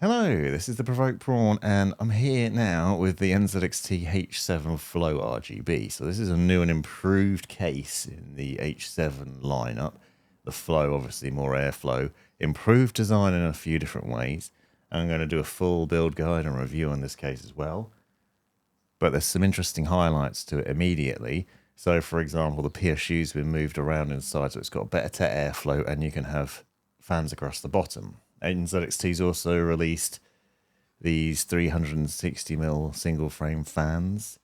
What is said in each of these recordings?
Hello, this is the Provoked Prawn, and I'm here now with the NZXT H7 Flow RGB. So this is a new and improved case in the H7 lineup. The flow, obviously more airflow, improved design in a few different ways. I'm going to do a full build guide and review on this case as well. But there's some interesting highlights to it immediately. So for example, the PSU's been moved around inside, so it's got better airflow, and you can have fans across the bottom. NZXT's also released these 360mm single frame fans,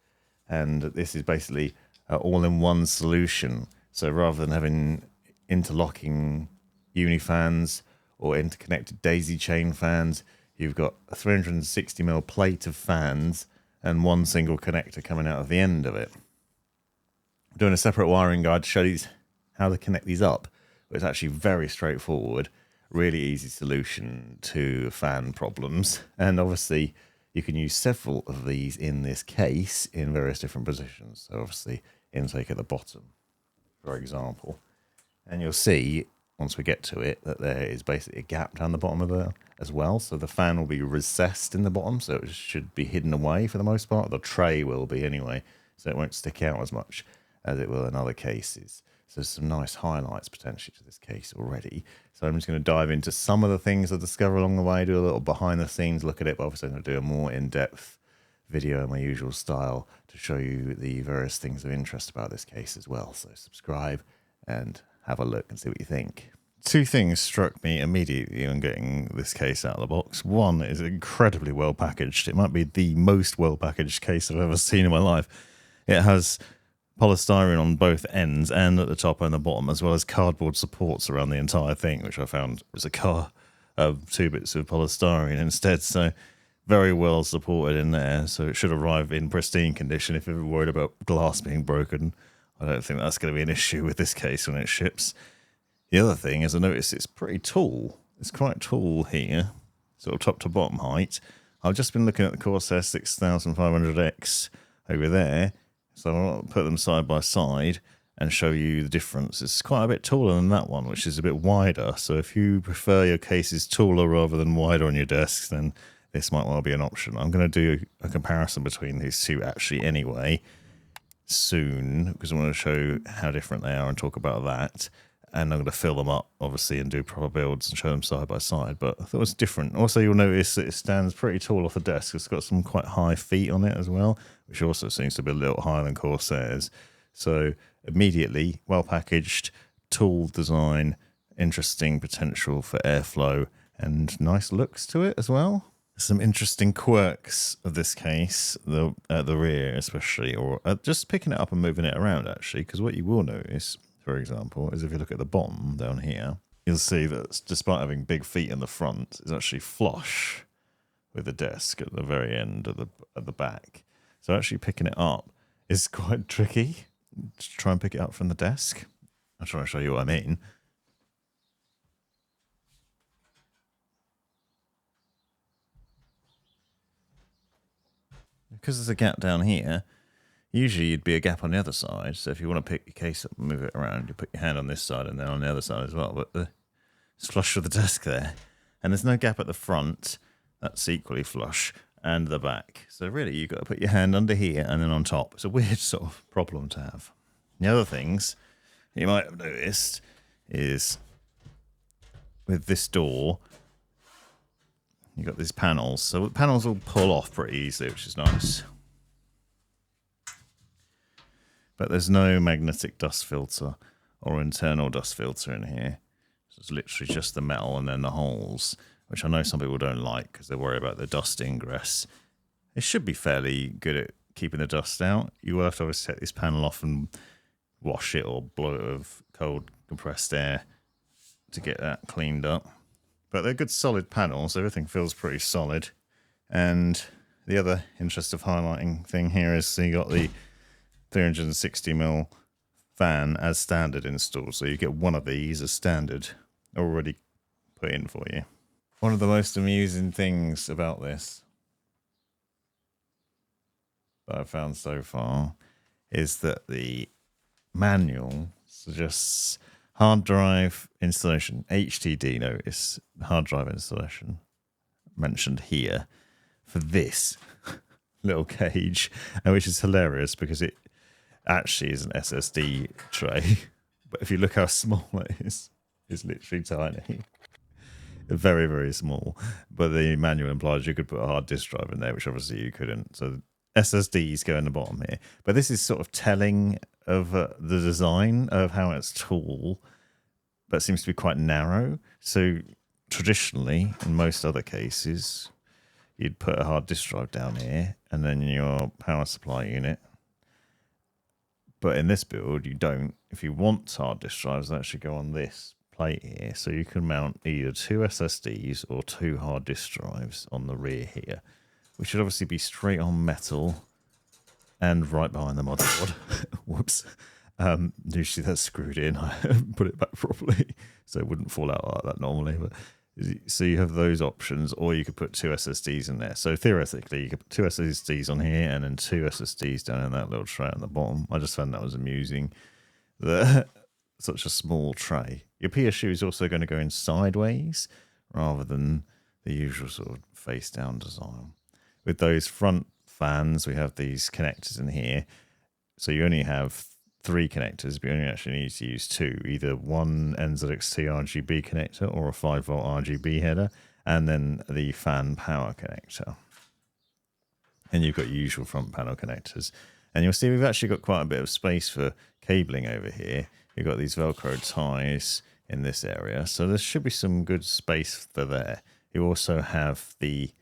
and this is basically an all-in-one solution. So rather than having interlocking uni fans or interconnected daisy chain fans, you've got a 360mm plate of fans and one single connector coming out of the end of it. I'm doing a separate wiring guide to show you how to connect these up, but it's actually very straightforward. Really easy solution to fan problems, and obviously you can use several of these in this case in various different positions. So obviously intake at the bottom, for example, and you'll see once we get to it that there is basically a gap down the bottom of there as well. So the fan will be recessed in the bottom, so it should be hidden away for the most part. The tray will be anyway, so it won't stick out as much as it will in other cases. So there's some nice highlights potentially to this case already. So I'm just going to dive into some of the things I discover along the way, do a little behind the scenes look at it, but obviously I'm going to do a more in-depth video in my usual style to show you the various things of interest about this case as well. So subscribe and have a look and see what you think. Two things struck me immediately on getting this case out of the box. One is incredibly well packaged. It might be the most well packaged case I've ever seen in my life. It has polystyrene on both ends and at the top and the bottom, as well as cardboard supports around the entire thing, which I found was a car of 2 bits of polystyrene instead. So very well supported in there. So it should arrive in pristine condition. If you're worried about glass being broken, I don't think that's going to be an issue with this case when it ships. The other thing is I noticed it's pretty tall. It's quite tall here, sort of top to bottom height. I've just been looking at the Corsair 6500X over there. So I'll put them side by side and show you the difference. It's quite a bit taller than that one, which is a bit wider. So if you prefer your cases taller rather than wider on your desks, then this might well be an option. I'm going to do a comparison between these two actually anyway soon, because I want to show how different they are and talk about that. And I'm going to fill them up, obviously, and do proper builds and show them side by side. But I thought it was different. Also, you'll notice that it stands pretty tall off the desk. It's got some quite high feet on it as well, which also seems to be a little higher than Corsair's. So immediately, well packaged, tall design, interesting potential for airflow, and nice looks to it as well. Some interesting quirks of this case, at the rear especially, or just picking it up and moving it around actually, because what you will notice, for example, is if you look at the bottom down here, you'll see that despite having big feet in the front, it's actually flush with the desk at the very end at the back. So actually picking it up is quite tricky. Just try and pick it up from the desk. I'll try and show you what I mean. Because there's a gap down here, usually you'd be a gap on the other side. So if you want to pick your case up and move it around, you put your hand on this side and then on the other side as well. But it's flush with the desk there. And there's no gap at the front. That's equally flush. And the back. So really, you've got to put your hand under here and then on top. It's a weird sort of problem to have. The other things you might have noticed is with this door, you've got these panels. So the panels will pull off pretty easily, which is nice. But there's no magnetic dust filter or internal dust filter in here. So it's literally just the metal and then the holes, which I know some people don't like because they worry about the dust ingress. It should be fairly good at keeping the dust out. You will have to obviously take this panel off and wash it or blow it with cold compressed air to get that cleaned up. But they're good solid panels. Everything feels pretty solid. And the other interest of highlighting thing here is you got the 360mm fan as standard installed. So you get one of these as standard already put in for you. One of the most amusing things about this that I've found so far is that the manual suggests hard drive installation, HDD notice, hard drive installation, mentioned here for this little cage, which is hilarious because it actually is an SSD tray. But if you look how small it is, it's literally tiny. Very, very small. But the manual implies you could put a hard disk drive in there, which obviously you couldn't. So SSDs go in the bottom here. But this is sort of telling of the design of how it's tall, but seems to be quite narrow. So traditionally, in most other cases, you'd put a hard disk drive down here and then your power supply unit. But in this build, you don't. If you want hard disk drives, they actually go on this plate here. So you can mount either 2 SSDs or 2 hard disk drives on the rear here, which should obviously be straight on metal and right behind the motherboard. Whoops. Usually that's screwed in. I put it back properly so it wouldn't fall out like that normally. But so you have those options, or you could put 2 SSDs in there. So theoretically, you could put 2 SSDs on here and then 2 SSDs down in that little tray on the bottom. I just found that was amusing. Such a small tray. Your PSU is also going to go in sideways rather than the usual sort of face down design. With those front fans, we have these connectors in here. So you only have 3 connectors, but you only actually need to use 2. Either one NZXT RGB connector or a 5-volt RGB header, and then the fan power connector. And you've got your usual front panel connectors. And you'll see we've actually got quite a bit of space for cabling over here. You've got these Velcro ties in this area, so there should be some good space for there. You also have the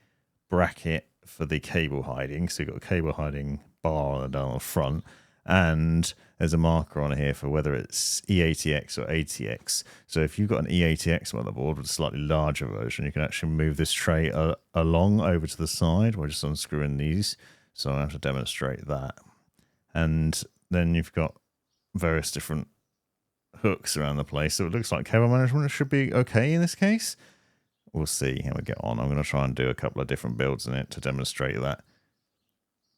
bracket for the cable hiding, so you've got a cable hiding bar down the front, and there's a marker on here for whether it's EATX or ATX. So if you've got an EATX motherboard with a slightly larger version, you can actually move this tray along over to the side. We're just unscrewing these, so I have to demonstrate that. And then you've got various different hooks around the place, so it looks like cable management should be okay in this case. We'll see how we get on. I'm going to try and do a couple of different builds in it to demonstrate that.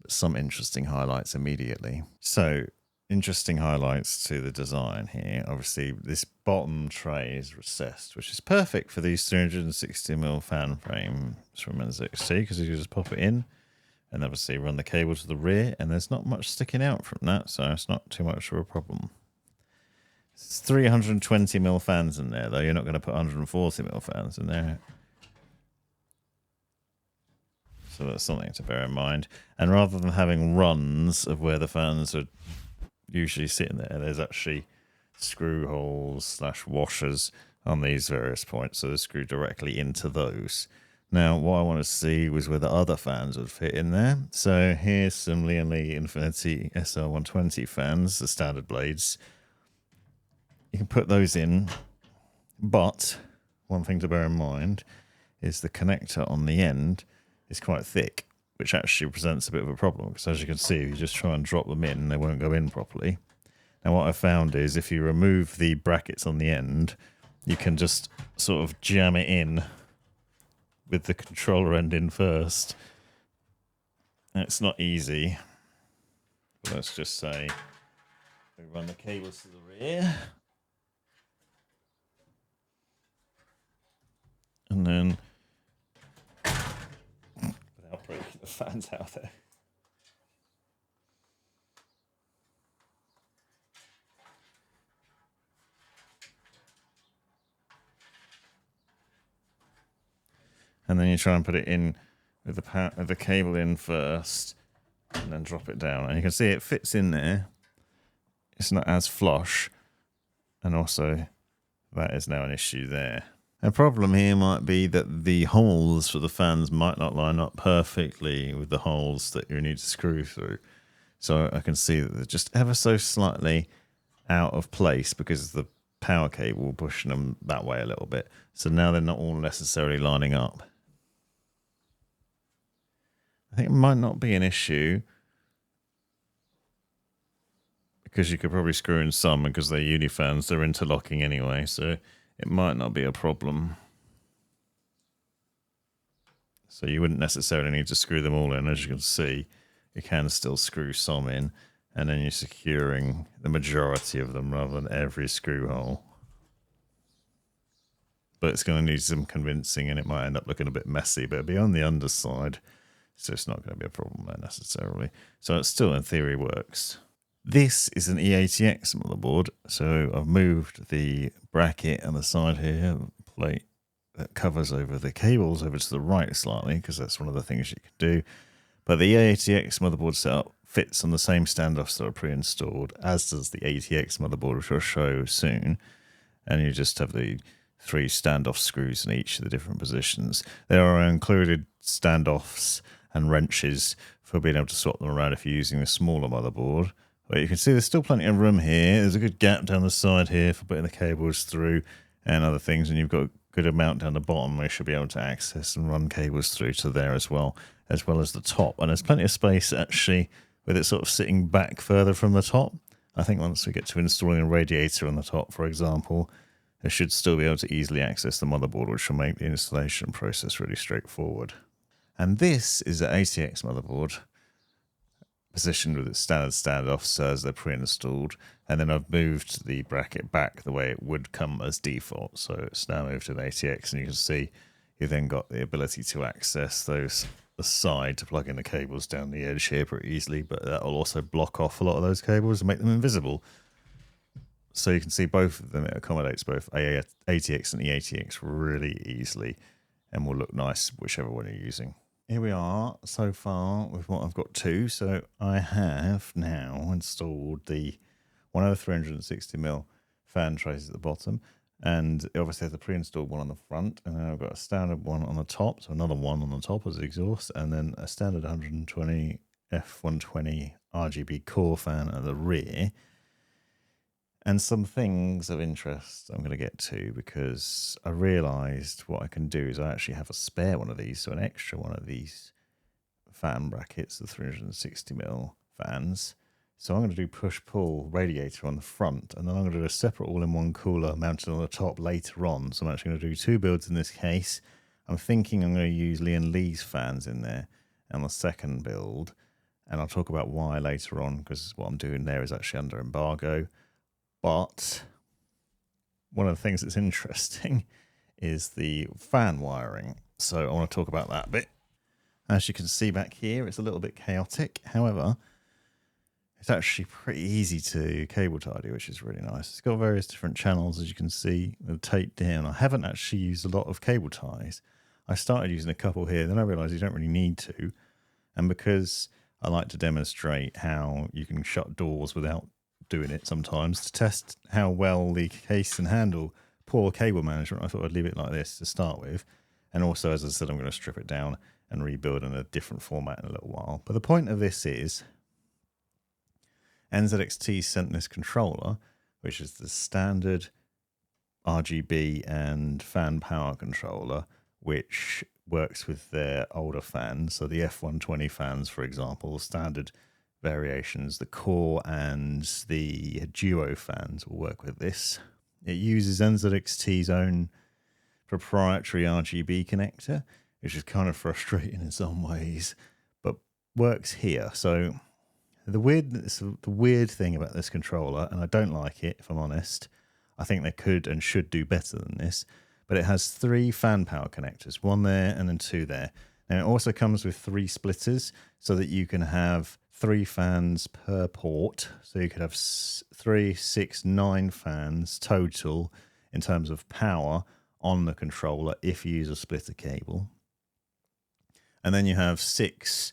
But some interesting highlights immediately. So, interesting highlights to the design here. Obviously, this bottom tray is recessed, which is perfect for these 360mm fan frames from NZXT, because you just pop it in and obviously run the cable to the rear, and there's not much sticking out from that, so it's not too much of a problem. It's 320mm fans in there, though. You're not going to put 140mm fans in there. So that's something to bear in mind. And rather than having runs of where the fans are usually sitting there, there's actually screw holes / washers on these various points. So they screw directly into those. Now, what I want to see was where the other fans would fit in there. So here's some Leland Infinity SL120 fans, the standard blades. You can put those in, but one thing to bear in mind is the connector on the end is quite thick, which actually presents a bit of a problem, because as you can see, if you just try and drop them in, they won't go in properly. Now what I found is if you remove the brackets on the end, you can just sort of jam it in with the controller end in first. And it's not easy. But let's just say we run the cables to the rear. And then, without breaking the fans out there. And then you try and put it in with the cable in first, and then drop it down. And you can see it fits in there. It's not as flush, and also that is now an issue there. A problem here might be that the holes for the fans might not line up perfectly with the holes that you need to screw through. So I can see that they're just ever so slightly out of place because of the power cable pushing them that way a little bit. So now they're not all necessarily lining up. I think it might not be an issue, because you could probably screw in some, because they're uni fans, they're interlocking anyway, so it might not be a problem. So you wouldn't necessarily need to screw them all in. As you can see, you can still screw some in, and then you're securing the majority of them rather than every screw hole. but it's going to need some convincing and it might end up looking a bit messy, but it'll be on the underside, so it's not going to be a problem there necessarily. So it still in theory works. This is an EATX motherboard, so I've moved the bracket on the side here, the plate that covers over the cables over to the right slightly, because that's one of the things you can do. But the ATX motherboard setup fits on the same standoffs that are pre-installed, as does the ATX motherboard, which I'll show soon. And you just have the 3 standoff screws in each of the different positions. There are included standoffs and wrenches for being able to swap them around if you're using the smaller motherboard. But you can see there's still plenty of room here. There's a good gap down the side here for putting the cables through and other things, and you've got a good amount down the bottom where you should be able to access and run cables through to there as well as the top. And there's plenty of space actually with it sort of sitting back further from the top. I think once we get to installing a radiator on the top, for example, I should still be able to easily access the motherboard, which will make the installation process really straightforward. And this is an ATX motherboard, positioned with its standard standoffs as they're pre-installed, and then I've moved the bracket back the way it would come as default, so it's now moved to an ATX, and you can see you've then got the ability to access the side to plug in the cables down the edge here pretty easily, but that will also block off a lot of those cables and make them invisible. So you can see both of them, it accommodates both ATX and EATX really easily and will look nice whichever one you're using. Here we are so far with what I've got to. So I have now installed one of the 360mm fan trays at the bottom, and it obviously has a pre-installed one on the front, and then I've got a standard one on the top, so another one on the top as exhaust, and then a standard 120 F120 RGB Core fan at the rear. And some things of interest I'm going to get to, because I realised what I can do is I actually have a spare one of these, so an extra one of these fan brackets, the 360mm fans. So I'm going to do push-pull radiator on the front, and then I'm going to do a separate all-in-one cooler mounted on the top later on. So I'm actually going to do 2 builds in this case. I'm thinking I'm going to use Lee's fans in there on the second build, and I'll talk about why later on, because what I'm doing there is actually under embargo. But one of the things that's interesting is the fan wiring. So I want to talk about that a bit. As you can see back here, it's a little bit chaotic. However, it's actually pretty easy to cable tidy, which is really nice. It's got various different channels, as you can see, they're taped down. I haven't actually used a lot of cable ties. I started using a couple here, then I realised you don't really need to. And because I like to demonstrate how you can shut doors without doing it sometimes, to test how well the case can handle poor cable management, I thought I'd leave it like this to start with. And also, as I said, I'm going to strip it down and rebuild in a different format in a little while. But the point of this is NZXT sent this controller, which is the standard RGB and fan power controller, which works with their older fans. So the F120 fans, for example, standard variations, the Core and the Duo fans will work with this. It uses NZXT's own proprietary RGB connector, which is kind of frustrating in some ways, but works here. So the weird thing about this controller, and I don't like it if I'm honest, I think they could and should do better than this, but it has 3 fan power connectors, 1 there and then 2 there. Now it also comes with 3 splitters so that you can have 3 fans per port. So you could have 3, 6, 9 fans total in terms of power on the controller if you use a splitter cable. And then you have 6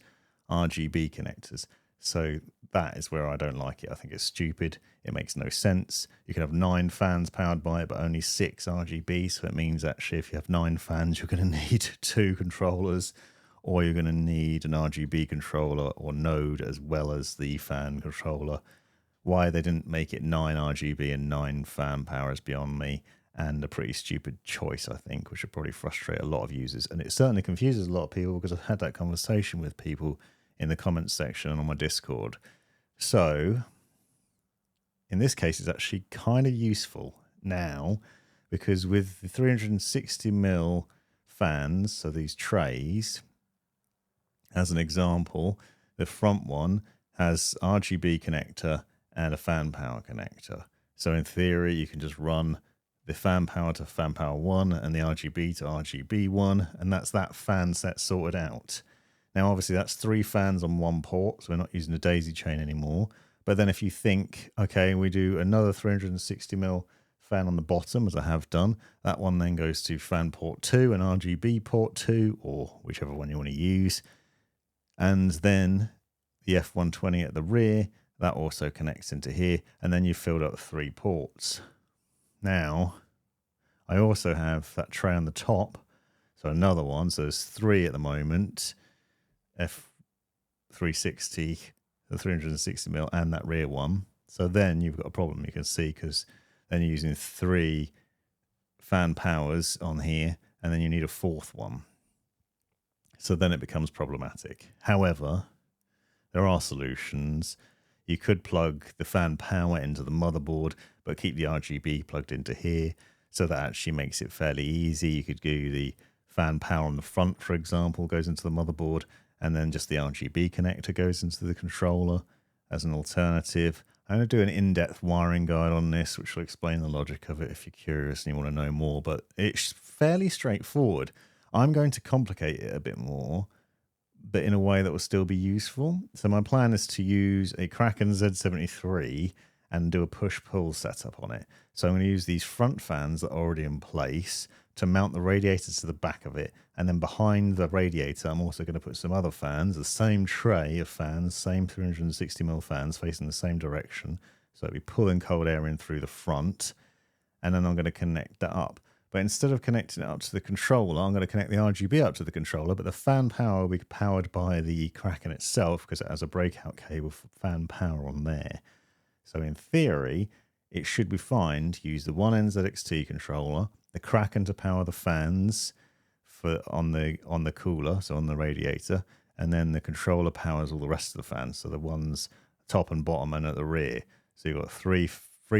RGB connectors. So that is where I don't like it. I think it's stupid. It makes no sense. You can have 9 fans powered by it, but only 6 RGB. So it means actually if you have 9 fans, you're going to need 2 controllers, or you're going to need an RGB controller or node as well as the fan controller. Why they didn't make it 9 RGB and 9 fan power is beyond me, and a pretty stupid choice, I think, which would probably frustrate a lot of users. And it certainly confuses a lot of people, because I've had that conversation with people in the comments section and on my Discord. So in this case, it's actually kind of useful now, because with the 360mm fans, so these trays, as an example, the front one has RGB connector and a fan power connector. So in theory, you can just run the fan power to fan power 1 and the RGB to RGB 1, and that's that fan set sorted out. Now, obviously, that's 3 fans on 1 port, so we're not using a daisy chain anymore. But then if you think, okay, we do another 360mm fan on the bottom, as I have done, that one then goes to fan port 2 and RGB port 2, or whichever one you want to use. And then the F120 at the rear, that also connects into here, and then you've filled up 3 ports. Now, I also have that tray on the top, so another one, so there's 3 at the moment, F360, the 360mm, and that rear one. So then you've got a problem, you can see, because then you're using 3 fan powers on here, and then you need a 4th one. So then it becomes problematic. However, there are solutions. You could plug the fan power into the motherboard, but keep the RGB plugged into here. So that actually makes it fairly easy. You could do the fan power on the front, for example, goes into the motherboard, and then just the RGB connector goes into the controller as an alternative. I'm going to do an in-depth wiring guide on this, which will explain the logic of it if you're curious and you want to know more, but it's fairly straightforward. I'm going to complicate it a bit more, but in a way that will still be useful. So my plan is to use a Kraken Z73 and do a push-pull setup on it. So I'm going to use these front fans that are already in place to mount the radiator to the back of it. And then behind the radiator, I'm also going to put some other fans, the same tray of fans, same 360mm fans facing the same direction. So it'll be pulling cold air in through the front. And then I'm going to connect that up. But instead of connecting it up to the controller, I'm going to connect the RGB up to the controller, but the fan power will be powered by the Kraken itself because it has a breakout cable for fan power on there. So in theory, it should be fine to use the one NZXT controller, the Kraken to power the fans on the cooler, so on the radiator, and then the controller powers all the rest of the fans, so the ones top and bottom and at the rear. So you've got three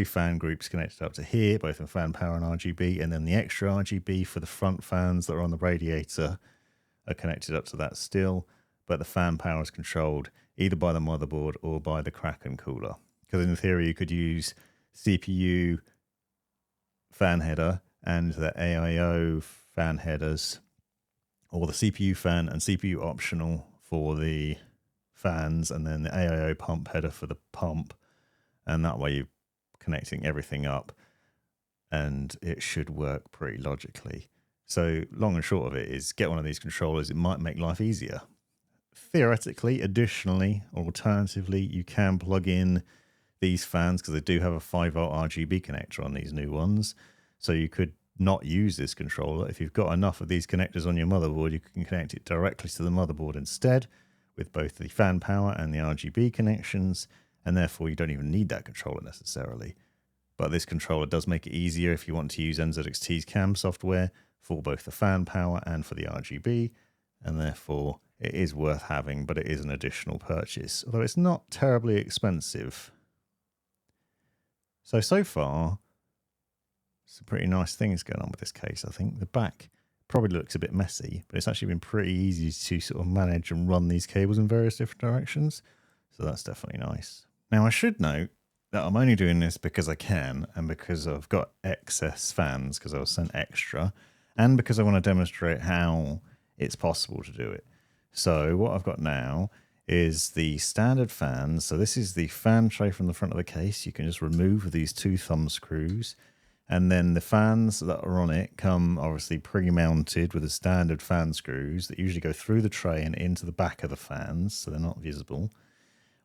fan groups connected up to here, both in fan power and RGB, and then the extra RGB for the front fans that are on the radiator are connected up to that still, but the fan power is controlled either by the motherboard or by the Kraken cooler. Because in theory, you could use CPU fan header and the AIO fan headers, or the CPU fan and CPU optional for the fans, and then the AIO pump header for the pump, and that way you're connecting everything up, and it should work pretty logically. So long and short of it is get one of these controllers. It might make life easier. Theoretically, additionally, or alternatively, you can plug in these fans because they do have a 5V RGB connector on these new ones. So you could not use this controller. If you've got enough of these connectors on your motherboard, you can connect it directly to the motherboard instead with both the fan power and the RGB connections, and therefore you don't even need that controller necessarily. But this controller does make it easier if you want to use NZXT's CAM software for both the fan power and for the RGB, and therefore it is worth having, but it is an additional purchase, although it's not terribly expensive. So far, some pretty nice things going on with this case, I think. The back probably looks a bit messy, but it's actually been pretty easy to sort of manage and run these cables in various different directions. So that's definitely nice. Now, I should note that I'm only doing this because I can, and because I've got excess fans, because I was sent extra, and because I want to demonstrate how it's possible to do it. So what I've got now is the standard fans. So this is the fan tray from the front of the case. You can just remove these 2 thumb screws. And then the fans that are on it come obviously pre-mounted with the standard fan screws that usually go through the tray and into the back of the fans, so they're not visible.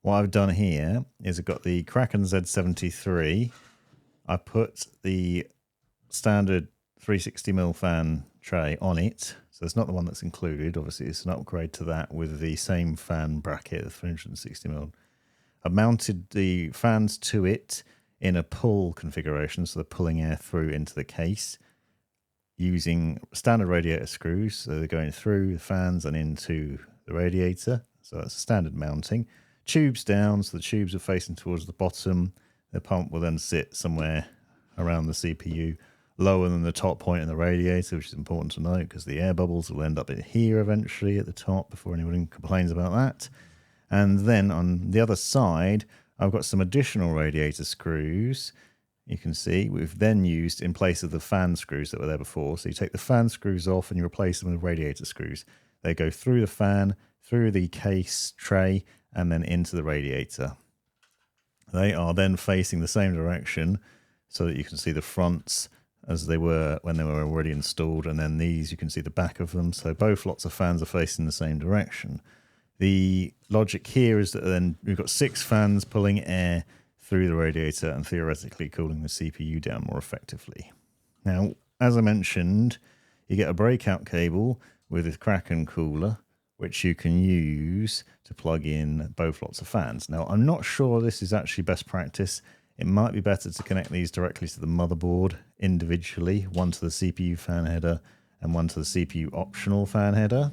What I've done here is I've got the Kraken Z73. I put the standard 360mm fan tray on it. So it's not the one that's included. Obviously, it's an upgrade to that with the same fan bracket, the 360mm. I mounted the fans to it in a pull configuration, so they're pulling air through into the case using standard radiator screws. So they're going through the fans and into the radiator. So that's standard mounting. Tubes down, so the tubes are facing towards the bottom. The pump will then sit somewhere around the CPU, lower than the top point in the radiator, which is important to note because the air bubbles will end up in here eventually at the top before anyone complains about that. And then on the other side, I've got some additional radiator screws you can see we've then used in place of the fan screws that were there before. So you take the fan screws off and you replace them with radiator screws. They go through the fan, through the case tray, and then into the radiator. They are then facing the same direction so that you can see the fronts as they were when they were already installed, and then these you can see the back of them. So both lots of fans are facing the same direction. The logic here is that then we've got 6 fans pulling air through the radiator and theoretically cooling the CPU down more effectively. Now, as I mentioned, you get a breakout cable with a Kraken cooler, which you can use to plug in both lots of fans. Now, I'm not sure this is actually best practice. It might be better to connect these directly to the motherboard individually, one to the CPU fan header and one to the CPU optional fan header,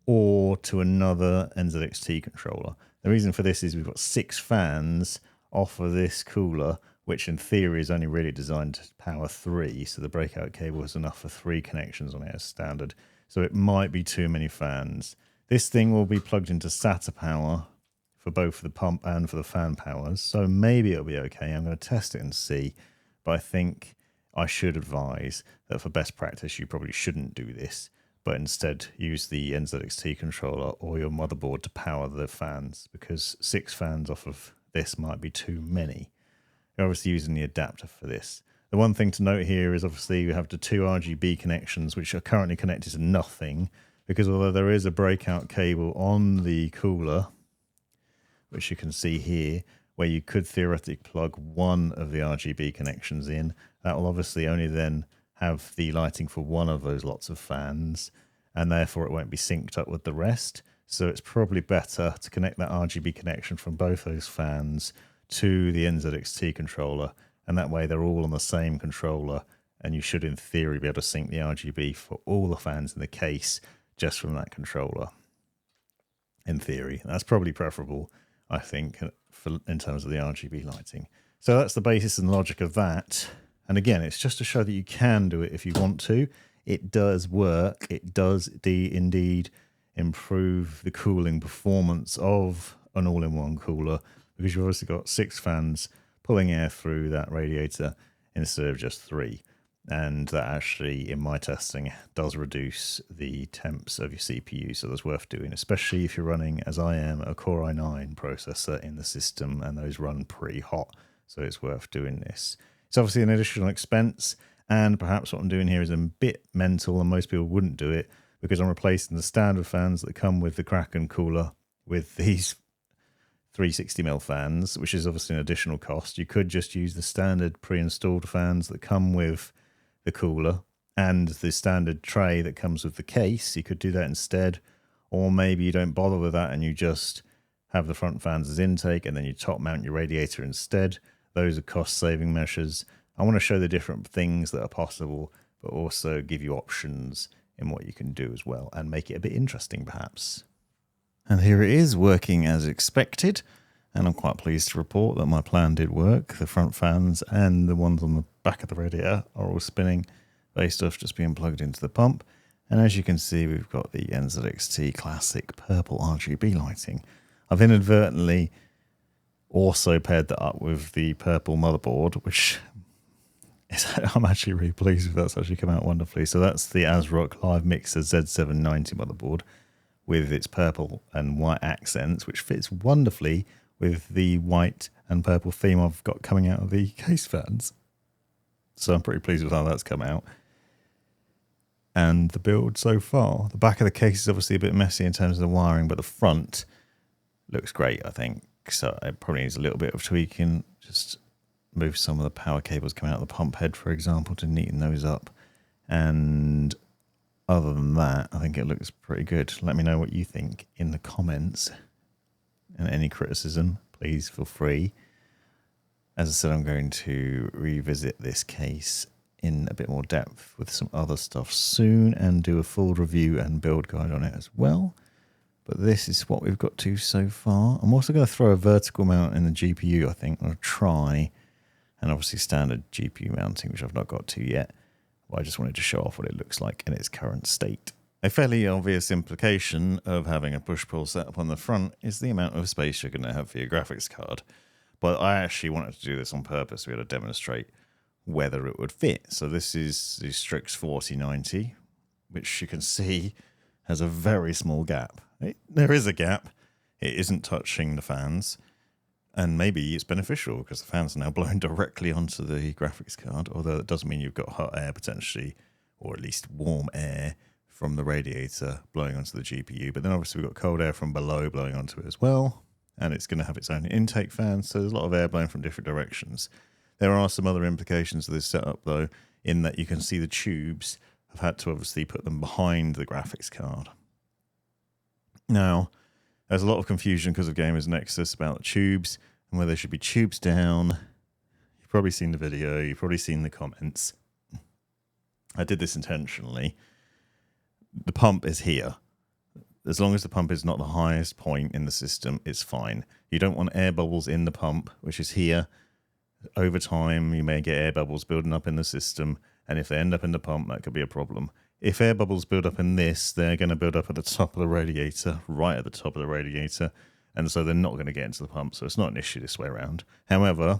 or to another NZXT controller. The reason for this is we've got 6 fans off of this cooler, which in theory is only really designed to power 3, so the breakout cable is enough for 3 connections on it as standard. So it might be too many fans. This thing will be plugged into SATA power for both the pump and for the fan powers, so maybe it'll be okay. I'm going to test it and see, but I think I should advise that for best practice you probably shouldn't do this, but instead use the NZXT controller or your motherboard to power the fans, because 6 fans off of this might be too many. You're obviously using the adapter for this. The one thing to note here is obviously you have the 2 RGB connections which are currently connected to nothing, because although there is a breakout cable on the cooler, which you can see here, where you could theoretically plug one of the RGB connections in, that will obviously only then have the lighting for one of those lots of fans, and therefore it won't be synced up with the rest. So it's probably better to connect that RGB connection from both those fans to the NZXT controller, and that way they're all on the same controller, and you should in theory be able to sync the RGB for all the fans in the case just from that controller. In theory, that's probably preferable, I think, in terms of the RGB lighting. So that's the basis and logic of that. And again, it's just to show that you can do it if you want to. It does work. It does indeed improve the cooling performance of an all-in-one cooler, because you've obviously got 6 fans pulling air through that radiator instead of just 3. And that actually, in my testing, does reduce the temps of your CPU, so that's worth doing, especially if you're running, as I am, a Core i9 processor in the system, and those run pretty hot, so it's worth doing this. It's obviously an additional expense, and perhaps what I'm doing here is a bit mental, and most people wouldn't do it, because I'm replacing the standard fans that come with the Kraken cooler with these 360mm fans, which is obviously an additional cost. You could just use the standard pre-installed fans that come with the cooler and the standard tray that comes with the case. You could do that instead, or maybe you don't bother with that and you just have the front fans as intake and then you top mount your radiator instead. Those are cost saving measures. I want to show the different things that are possible, but also give you options in what you can do as well and make it a bit interesting perhaps. And here it is, working as expected, and I'm quite pleased to report that my plan did work. The front fans and the ones on the back of the radiator are all spinning based off just being plugged into the pump. And as you can see, we've got the NZXT classic purple RGB lighting. I've inadvertently also paired that up with the purple motherboard, which is, I'm actually really pleased with. That's actually come out wonderfully. So that's the ASRock Live Mixer Z790 motherboard with its purple and white accents, which fits wonderfully with the white and purple theme I've got coming out of the case fans. So I'm pretty pleased with how that's come out. And the build so far. The back of the case is obviously a bit messy in terms of the wiring, but the front looks great, I think. So it probably needs a little bit of tweaking. Just move some of the power cables coming out of the pump head, for example, to neaten those up. And other than that, I think it looks pretty good. Let me know what you think in the comments. And any criticism, please feel free. As I said, I'm going to revisit this case in a bit more depth with some other stuff soon and do a full review and build guide on it as well. But this is what we've got to so far. I'm also going to throw a vertical mount in the GPU, I think. I'll try. And obviously standard GPU mounting, which I've not got to yet. But I just wanted to show off what it looks like in its current state. A fairly obvious implication of having a push-pull setup on the front is the amount of space you're going to have for your graphics card. But I actually wanted to do this on purpose to be able to demonstrate whether it would fit. So this is the Strix 4090, which you can see has a very small gap. There is a gap. It isn't touching the fans. And maybe it's beneficial because the fans are now blowing directly onto the graphics card, although it does mean you've got hot air potentially, or at least warm air from the radiator blowing onto the GPU. But then obviously we've got cold air from below blowing onto it as well. And it's going to have its own intake fan, so there's a lot of air blowing from different directions. There are some other implications of this setup, though, in that you can see the tubes. I've had to obviously put them behind the graphics card. Now, there's a lot of confusion because of Gamers Nexus about the tubes and whether they should be tubes down. You've probably seen the video, you've probably seen the comments. I did this intentionally. The pump is here. As long as the pump is not the highest point in the system, it's fine. You don't want air bubbles in the pump, which is here. Over time, you may get air bubbles building up in the system, and if they end up in the pump, that could be a problem. If air bubbles build up in this, they're going to build up at the top of the radiator, right at the top of the radiator, and so they're not going to get into the pump, so it's not an issue this way around. However,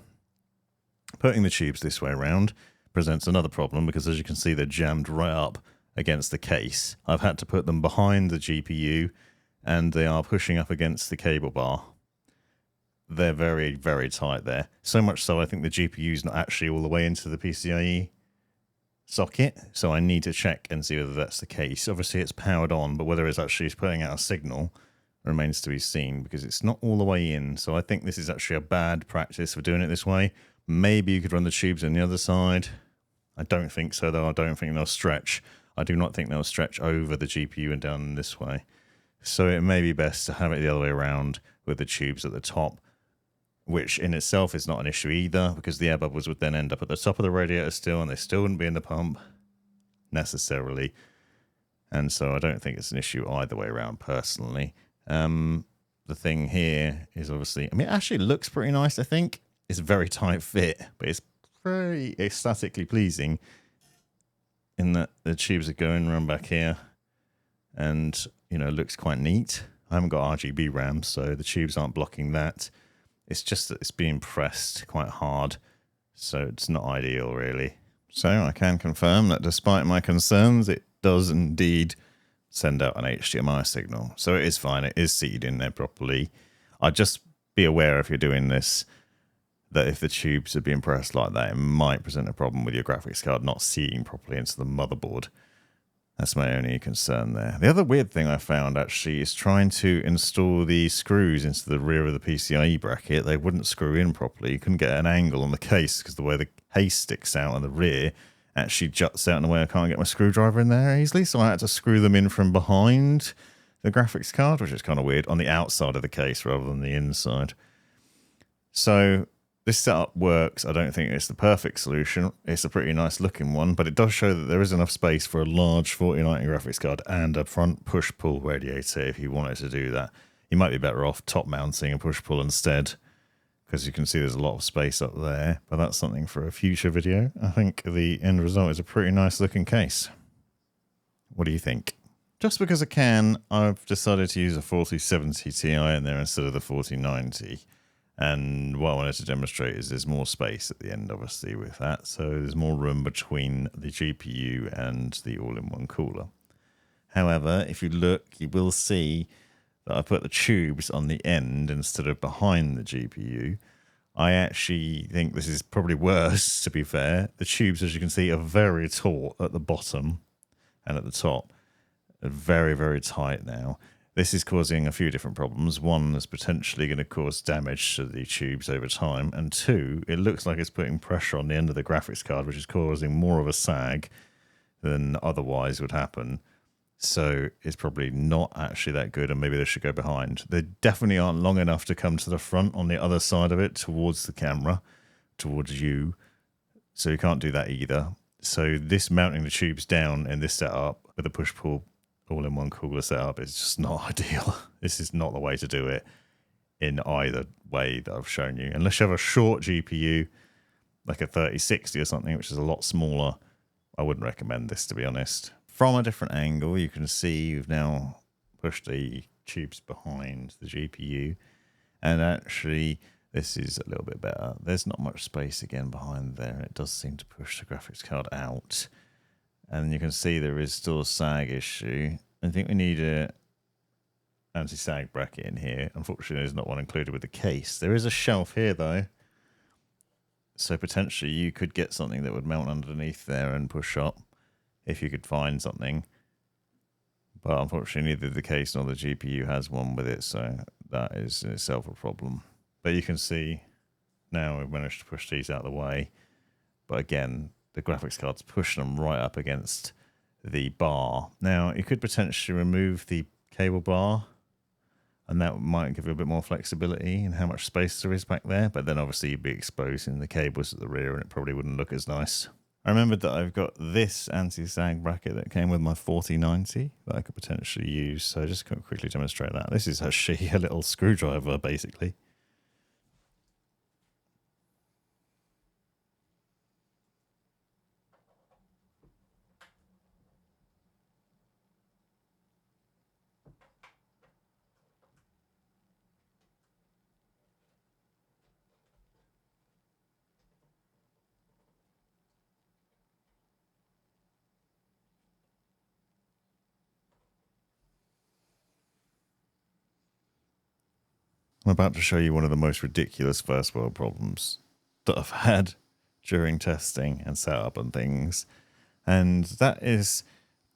putting the tubes this way around presents another problem, because as you can see, they're jammed right up against the case. I've had to put them behind the GPU, and they are pushing up against the cable bar. They're very, very tight there. So much so, I think the GPU is not actually all the way into the PCIe socket, so I need to check and see whether that's the case. Obviously, it's powered on, but whether it's actually putting out a signal remains to be seen, because it's not all the way in. So I think this is actually a bad practice for doing it this way. Maybe you could run the tubes on the other side. I don't think so, though. I don't think they'll stretch. I do not think they'll stretch over the GPU and down this way. So it may be best to have it the other way around with the tubes at the top, which in itself is not an issue either, because the air bubbles would then end up at the top of the radiator still, and they still wouldn't be in the pump necessarily. And so I don't think it's an issue either way around personally. The thing here is obviously, I mean, it actually looks pretty nice, I think. It's a very tight fit, but it's very aesthetically pleasing, in that the tubes are going around back here, and, you know, it looks quite neat. I haven't got RGB RAM, so the tubes aren't blocking that. It's just that it's being pressed quite hard, so it's not ideal, really. So I can confirm that despite my concerns, it does indeed send out an HDMI signal. So it is fine. It is seated in there properly. I'd just be aware, if you're doing this, that if the tubes are being pressed like that, it might present a problem with your graphics card not seeing properly into the motherboard. That's my only concern there. The other weird thing I found, actually, is trying to install the screws into the rear of the PCIe bracket. They wouldn't screw in properly. You couldn't get an angle on the case because the way the case sticks out on the rear actually juts out in a way I can't get my screwdriver in there easily. So I had to screw them in from behind the graphics card, which is kind of weird, on the outside of the case rather than the inside. So this setup works. I don't think it's the perfect solution. It's a pretty nice looking one, but it does show that there is enough space for a large 4090 graphics card and a front push-pull radiator if you wanted to do that. You might be better off top mounting a push-pull instead, because you can see there's a lot of space up there, but that's something for a future video. I think the end result is a pretty nice looking case. What do you think? Just because I can, I've decided to use a 4070 Ti in there instead of the 4090. And what I wanted to demonstrate is there's more space at the end, obviously, with that. So there's more room between the GPU and the all-in-one cooler. However, if you look, you will see that I put the tubes on the end instead of behind the GPU. I actually think this is probably worse, to be fair. The tubes, as you can see, are very taut at the bottom and at the top. They're very, very tight now. This is causing a few different problems. One is potentially going to cause damage to the tubes over time. And two, it looks like it's putting pressure on the end of the graphics card, which is causing more of a sag than otherwise would happen. So it's probably not actually that good, and maybe they should go behind. They definitely aren't long enough to come to the front on the other side of it towards the camera, towards you. So you can't do that either. So this mounting the tubes down in this setup with a push-pull all-in-one cooler setup is just not ideal. This is not the way to do it in either way that I've shown you. Unless you have a short GPU, like a 3060 or something, which is a lot smaller, I wouldn't recommend this, to be honest. From a different angle, you can see you've now pushed the tubes behind the GPU, and actually This is a little bit better. There's not much space again behind there. It does seem to push the graphics card out. And you can see there is still a sag issue. I think we need a anti-sag bracket in here. Unfortunately, there's not one included with the case. There is a shelf here, though. So potentially you could get something that would mount underneath there and push up if you could find something. But unfortunately, neither the case nor the GPU has one with it, so that is in itself a problem. But you can see now we've managed to push these out of the way. But again, the graphics card's pushing them right up against the bar. Now, you could potentially remove the cable bar, and that might give you a bit more flexibility in how much space there is back there. But then obviously you'd be exposing the cables at the rear, and it probably wouldn't look as nice. I remembered that I've got this anti-sag bracket that came with my 4090 that I could potentially use. So I just quickly demonstrate that. This is actually a little screwdriver, basically. I'm about to show you one of the most ridiculous first world problems that I've had during testing and setup and things. And that is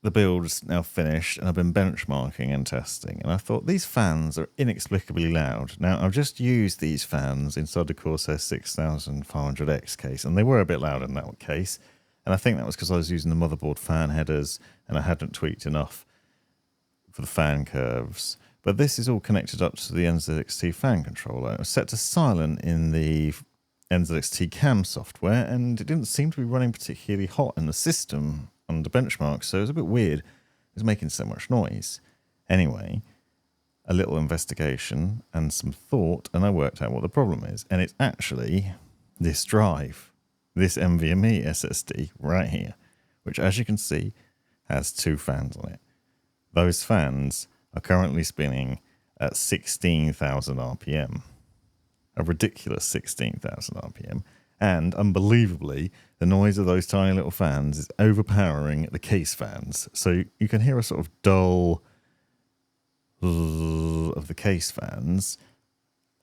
the build is now finished, and I've been benchmarking and testing. And I thought these fans are inexplicably loud. Now, I've just used these fans inside the Corsair 6500X case, and they were a bit loud in that case. And I think that was because I was using the motherboard fan headers, and I hadn't tweaked enough for the fan curves. But this is all connected up to the NZXT fan controller. It was set to silent in the NZXT cam software, and it didn't seem to be running particularly hot in the system under benchmark, so it was a bit weird. It was making so much noise. Anyway, a little investigation and some thought, and I worked out what the problem is. And it's actually this drive, this NVMe SSD right here, which, as you can see, has two fans on it. Those fans are currently spinning at 16,000 RPM. A ridiculous 16,000 RPM. And unbelievably, the noise of those tiny little fans is overpowering the case fans. So you can hear a sort of dull of the case fans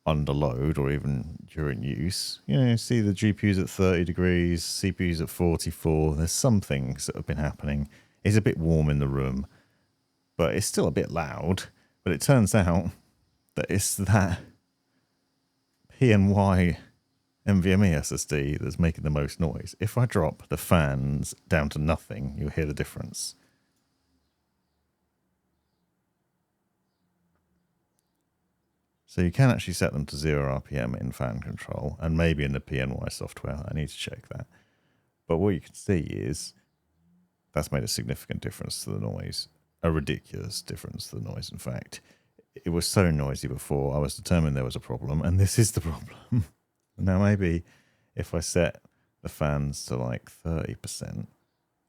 under load or even during use. You know, see the GPU's at 30 degrees, CPU's at 44. There's some things that have been happening. It's a bit warm in the room, but it's still a bit loud. But it turns out that it's that PNY NVMe SSD that's making the most noise. If I drop the fans down to nothing, you'll hear the difference. So you can actually set them to 0 RPM in fan control, and maybe in the PNY software. I need to check that. But what you can see is that's made a significant difference to the noise. A ridiculous difference to the noise, in fact. It was so noisy before, I was determined there was a problem, and this is the problem. Now, maybe if I set the fans to like 30%,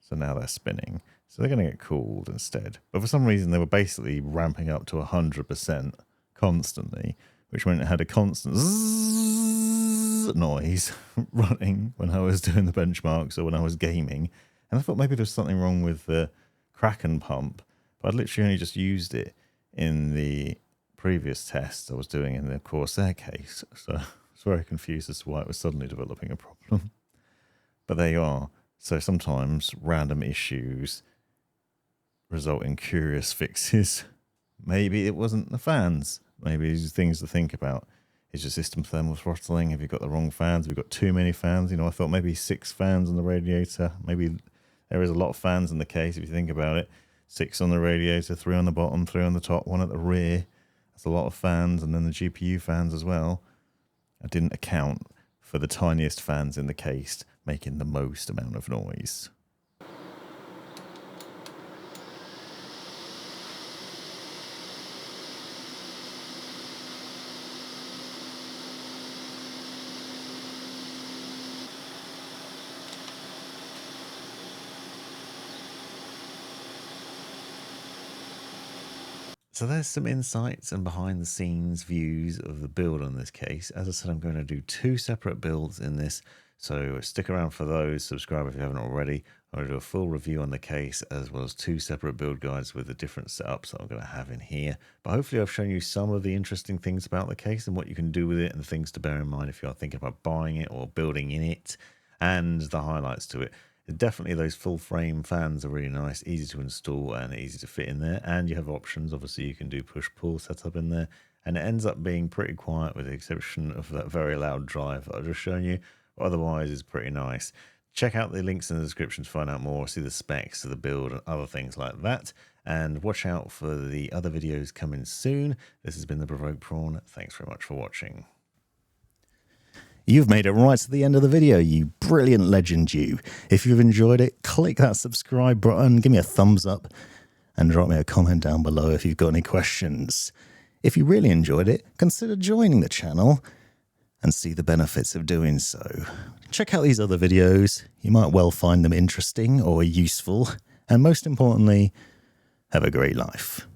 so now they're spinning, so they're going to get cooled instead. But for some reason, they were basically ramping up to 100% constantly, which meant it had a constant zzz noise running when I was doing the benchmarks or when I was gaming. And I thought maybe there was something wrong with the Kraken pump, but I'd literally only just used it in the previous test I was doing in the Corsair case. So I was very confused as to why it was suddenly developing a problem. But there you are. So sometimes random issues result in curious fixes. Maybe it wasn't the fans. Maybe these are things to think about. Is your system thermal throttling? Have you got the wrong fans? Have you got too many fans? You know, I thought maybe 6 fans on the radiator. Maybe there is a lot of fans in the case if you think about it. 6 on the radiator, 3 on the bottom, 3 on the top, 1 at the rear. That's a lot of fans, and then the GPU fans as well. I didn't account for the tiniest fans in the case making the most amount of noise. So there's some insights and behind the scenes views of the build on this case. As I said, I'm going to do 2 separate builds in this, so stick around for those. Subscribe if you haven't already. I'm going to do a full review on the case as well as 2 separate build guides with the different setups that I'm going to have in here. But hopefully I've shown you some of the interesting things about the case and what you can do with it and things to bear in mind if you are thinking about buying it or building in it, and the highlights to it. Definitely those full frame fans are really nice, easy to install and easy to fit in there, and you have options. Obviously you can do push-pull setup in there, and it ends up being pretty quiet with the exception of that very loud drive that I've just shown you. Otherwise it's pretty nice. Check out the links in the description to find out more, see the specs of the build and other things like that, and watch out for the other videos coming soon. This has been the Provoked Prawn. Thanks very much for watching. You've made it right to the end of the video, you brilliant legend you. If you've enjoyed it, click that subscribe button, give me a thumbs up, and drop me a comment down below if you've got any questions. If you really enjoyed it, consider joining the channel and see the benefits of doing so. Check out these other videos, you might well find them interesting or useful, and most importantly, have a great life.